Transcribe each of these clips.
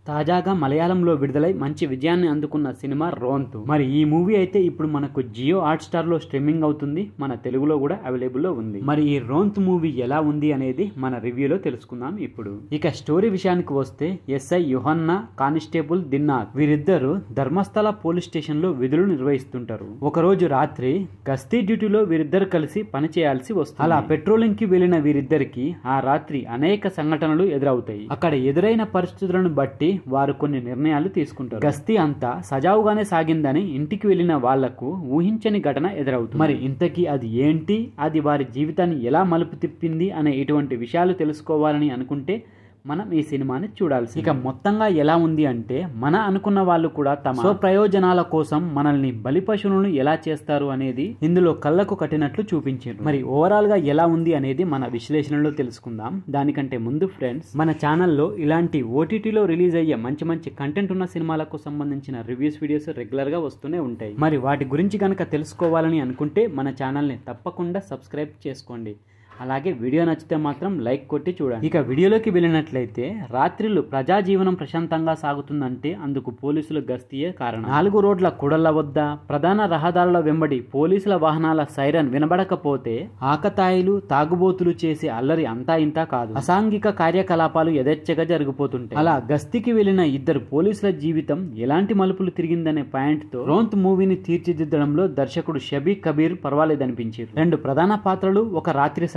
తాజాగా మలయాళంలో విడుదలై మంచి విజయాన్ని అందుకున్న సినిమా రోంతు. మరి ఈ మూవీ అయితే ఇప్పుడు మనకు జియో హాట్ స్టార్ లో స్ట్రీమింగ్ అవుతుంది, మన తెలుగులో కూడా అవైలబుల్ లో ఉంది. మరి ఈ రోంతు మూవీ ఎలా ఉంది అనేది మన రివ్యూలో తెలుసుకుందాం ఇప్పుడు. ఇక స్టోరీ విషయానికి వస్తే ఎస్ఐ యోహన్నా, కానిస్టేబుల్ దిన్నాథ్ వీరిద్దరు ధర్మస్థల పోలీస్ స్టేషన్ లో విధులు నిర్వహిస్తుంటారు. ఒకరోజు రాత్రి గస్తీ డ్యూటీలో వీరిద్దరు కలిసి పని చేయాల్సి వస్తుంది. అలా పెట్రోలింగ్ కి వెళ్లిన వీరిద్దరికి ఆ రాత్రి అనేక సంఘటనలు ఎదురవుతాయి. అక్కడ ఎదురైన పరిస్థితులను బట్టి వారు కొన్ని నిర్ణయాలు తీసుకుంటారు. గస్తీ అంతా సజావుగానే సాగిందని ఇంటికి వెళ్లిన వాళ్లకు ఊహించని ఘటన ఎదురవుతుంది. మరి ఇంతకీ అది ఏంటి, అది వారి జీవితాన్ని ఎలా మలుపు తిప్పింది అనే ఇటువంటి విషయాలు తెలుసుకోవాలని అనుకుంటే మనం ఈ సినిమాని చూడాల్సి. ఇక మొత్తంగా ఎలా ఉంది అంటే, మన అనుకున్న వాళ్ళు కూడా తమ స్వప్రయోజనాల కోసం మనల్ని బలి పశువులను ఎలా చేస్తారు అనేది ఇందులో కళ్ళకు కట్టినట్లు చూపించారు. మరి ఓవరాల్ గా ఎలా ఉంది అనేది మన విశ్లేషణలో తెలుసుకుందాం. దానికంటే ముందు ఫ్రెండ్స్, మన ఛానల్లో ఇలాంటి ఓటీటీలో రిలీజ్ అయ్యే మంచి మంచి కంటెంట్ ఉన్న సినిమాలకు సంబంధించిన రివ్యూస్ వీడియోస్ రెగ్యులర్ గా వస్తూనే ఉంటాయి. మరి వాటి గురించి కనుక తెలుసుకోవాలని అనుకుంటే మన ఛానల్ని తప్పకుండా సబ్స్క్రైబ్ చేసుకోండి. అలాగే వీడియో నచ్చితే మాత్రం లైక్ కొట్టి చూడండి. ఇక వీడియోలోకి వెళ్ళినట్లయితే, రాత్రిళ్ళు ప్రజాజీవనం ప్రశాంతంగా సాగుతుందంటే అందుకు పోలీసుల గస్తీయే కారణం. 4 రోడ్ల కూడళ్ల వద్ద, ప్రధాన రహదారుల వెంబడి పోలీసుల వాహనాల సైరన్ వినబడకపోతే ఆకతాయిలు, తాగుబోతులు చేసే అల్లరి అంతా ఇంతా కాదు. అసాంఘిక కార్యకలాపాలు యథేచ్ఛగా జరిగిపోతుంటాయి. అలా గస్తీకి వెళ్లిన ఇద్దరు పోలీసుల జీవితం ఎలాంటి మలుపులు తిరిగిందనే పాయింట్ తో రోంత్ మూవీని తీర్చిదిద్దడంలో దర్శకుడు షబీ కబీర్ పర్వాలేదనిపించారు. 2 ప్రధాన పాత్రలు, ఒక రాత్రి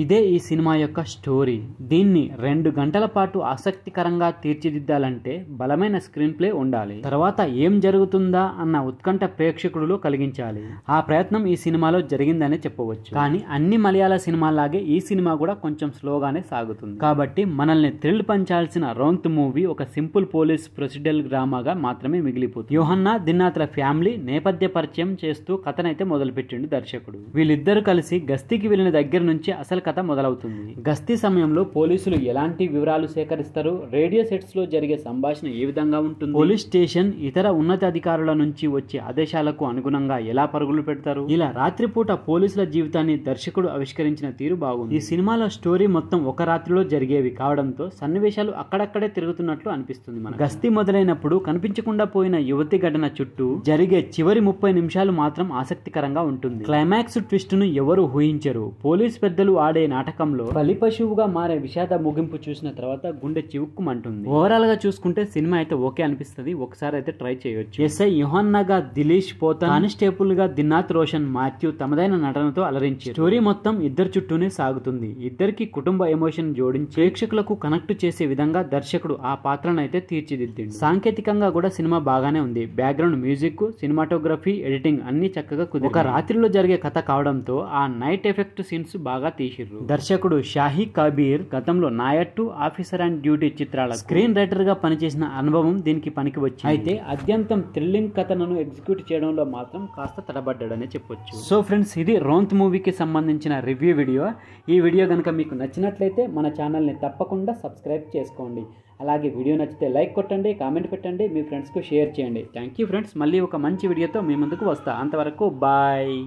ఇదే ఈ సినిమా యొక్క స్టోరీ. దీన్ని 2 గంటల పాటు ఆసక్తికరంగా తీర్చిదిద్దాలంటే బలమైన స్క్రీన్ ప్లే ఉండాలి. తర్వాత ఏం జరుగుతుందా అన్న ఉత్కంఠ ప్రేక్షకుడిలో కలిగించాలి. ఆ ప్రయత్నం ఈ సినిమాలో జరిగిందనే చెప్పవచ్చు. కానీ అన్ని మలయాళ సినిమాలాగే ఈ సినిమా కూడా కొంచెం స్లోగానే సాగుతుంది. కాబట్టి మనల్ని థ్రిల్ పంచాల్సిన రోంత్ మూవీ ఒక సింపుల్ పోలీస్ ప్రొసీడరల్ డ్రామాగా మాత్రమే మిగిలిపోతుంది. యోహన్నా, దిన్నాథ్ల ఫ్యామిలీ నేపథ్య పరిచయం చేస్తూ కథనైతే మొదలుపెట్టిండు దర్శకుడు. వీళ్ళిద్దరు కలిసి గస్తీకి వెళ్లిన దగ్గర నుంచి అసలు కథ మొదలవుతుంది. గస్తీ సమయంలో పోలీసులు ఎలాంటి వివరాలు సేకరిస్తారు, రేడియో సెట్స్ లో జరిగే సంభాషణ ఏ విధంగా ఉంటుంది, పోలీస్ స్టేషన్ ఇతర ఉన్నతాధికారుల నుంచి వచ్చే ఆదేశాలకు అనుగుణంగా ఎలా పరుగులు పెడతారు, ఇలా రాత్రిపూట పోలీసుల జీవితాన్ని దర్శకుడు ఆవిష్కరించిన తీరు బాగుంది. ఈ సినిమాలో స్టోరీ మొత్తం ఒక రాత్రిలో జరిగేవి కావడంతో సన్నివేశాలు అక్కడక్కడే తిరుగుతున్నట్లు అనిపిస్తుంది. మన గస్తీ మొదలైనప్పుడు కనిపించకుండా పోయిన యువతి ఘటన చుట్టూ జరిగే చివరి 30 నిమిషాలు మాత్రం ఆసక్తికరంగా ఉంటుంది. క్లైమాక్స్ ట్విస్ట్ ను ఎవరు ఊహించరు. పోలీస్ పెద్దలు ఆడే నాటకంలో బలి పశువుగా మారే విషాద ముగింపు చూసిన తర్వాత గుండె చివుక్కుమంటుంది. ఓవరాల్ గా చూసుకుంటే సినిమా అయితే ఓకే అనిపిస్తుంది. ఒకసారి అయితే ట్రై చేయొచ్చు. ఎస్ఐ యోహన్నాగా దిలీష్ పోతన్, కానిస్టేబుల్ గా దిన్నాథ్ రోషన్ మాథ్యూ తమదైన నటనతో అలరించారు. స్టోరీ మొత్తం ఇద్దరు చుట్టూనే సాగుతుంది. ఇద్దరికి కుటుంబ ఎమోషన్ జోడించి ప్రేక్షకులకు కనెక్ట్ చేసే విధంగా దర్శకుడు ఆ పాత్రను అయితే తీర్చిదిద్దిండు. సాంకేతికంగా కూడా సినిమా బాగానే ఉంది. బ్యాక్గ్రౌండ్ మ్యూజిక్, సినిమాటోగ్రఫీ, ఎడిటింగ్ అన్ని చక్కగా కుదిరి ఒక రాత్రిలో జరిగే కథ కావడంతో ఆ నైట్ ఎఫెక్ట్ సీన్స్ బాగా తీసిర్రు. దర్శకుడు షాహీ కబీర్ గతంలో నాయట్టు, ఆఫీసర్ అండ్ డ్యూటీ చిత్రాల స్క్రీన్ రైటర్ గా పనిచేసిన అనుభవం దీనికి పనికి వచ్చింది. అయితే అత్యంతం థ్రిల్లింగ్ కథను ఎగ్జిక్యూట్ చేయడంలో మాత్రం కాస్త తడబడ్డాడనే చెప్పొచ్చు. సో ఫ్రెండ్స్, ఇది రోంత్ మూవీకి సంబంధించిన రివ్యూ వీడియో. ఈ వీడియో కనుక మీకు నచ్చినట్లయితే మన ఛానల్ని తప్పకుండా సబ్స్క్రైబ్ చేసుకోండి. అలాగే వీడియో నచ్చితే లైక్ కొట్టండి, కామెంట్ పెట్టండి, మీ ఫ్రెండ్స్కు షేర్ చేయండి. Thank you friends. మళ్ళీ ఒక మంచి వీడియోతో మీ ముందుకు వస్తా. అంతవరకు బాయ్.